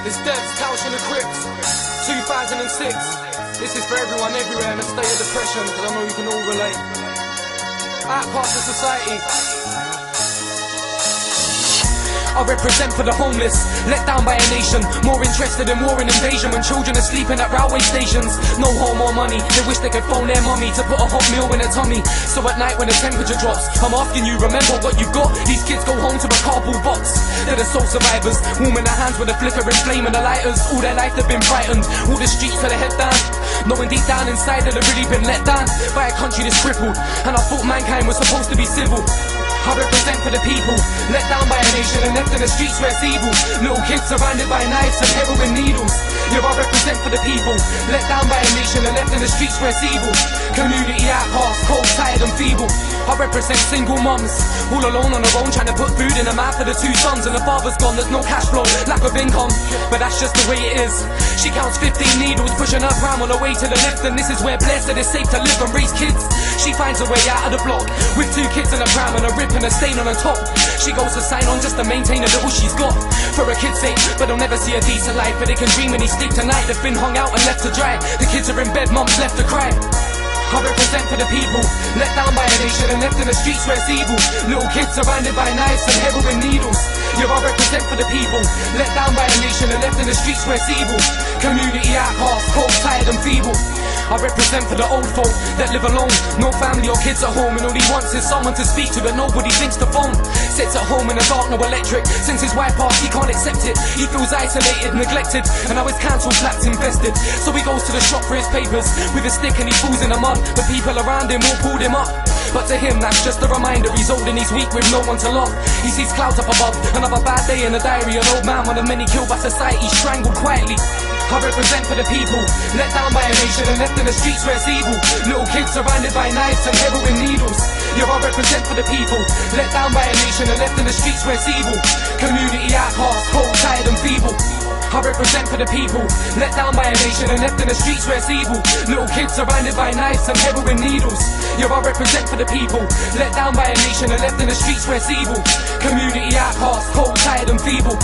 It's Dev's Couch on the Crypts, 2006. This is for everyone everywhere in a state of depression, because I know you can all relate. Outcast of society. I represent for the homeless, let down by a nation, more interested in war and invasion when children are sleeping at railway stations. No home or money, they wish they could phone their mummy to put a hot meal in their tummy. So at night when the temperature drops, I'm asking you, remember what you've got? These kids go home to a cardboard box. They're the sole survivors, warming their hands with a flickering flame and the lighters. All their life they've been frightened, all the streets with their head down, knowing deep down inside that they've really been let down by a country that's crippled. And I thought mankind was supposed to be civil. I represent for the people, let down by a nation and left in the streets where it's evil. Little kids surrounded by knives and heroin needles. Yeah, I represent for the people, let down by a nation and left in the streets where it's evil. Community outcasts, cold, tired and feeble. I represent single mums, all alone on their own, trying to put food in the mouth of the two sons. And the father's gone, there's no cash flow, lack of income, but that's just the way it is. She counts 15 needles, pushing her pram on her way to the lift. And this is where blessed it is safe to live and raise kids. She finds her way out of the block, with 2 kids in a pram and a rip and a stain on her top. She goes to sign on just to maintain the little she's got, for her kids' sake, but they'll never see a decent life. But they can dream when they sleep tonight, they've been hung out and left to dry. The kids are in bed, mum's left to cry. I represent for the people, let down by a nation and left in the streets where it's evil. Little kids surrounded by knives and heroin needles. Yeah, I represent for the people, let down by a nation and left in the streets where it's evil. Community outcasts, cold, tired and feeble. I represent for the old folk that live alone, no family or kids at home, and all he wants is someone to speak to, but nobody thinks to phone. Sits at home in the dark, no electric. Since his wife passed, he can't accept it. He feels isolated, neglected, and now his council flat's invested. So he goes to the shop for his papers with a stick and he falls in the mud. The people around him all pulled him up, but to him that's just a reminder. He's old and he's weak with no one to love. He sees clouds up above, another bad day in the diary. An old man, one of many killed by society, strangled quietly. I represent for the people, let down by a nation and left in the streets where it's evil. Little kids surrounded by knives and heroin needles. Yeah, I represent for the people, let down by a nation and left in the streets where it's evil. Community outcasts, cold, tired and feeble. I represent for the people, let down by a nation and left in the streets where it's evil. Little kids surrounded by knives and heroin needles. Yeah, I represent for the people, let down by a nation and left in the streets where it's evil. Community outcasts, cold, tired and feeble.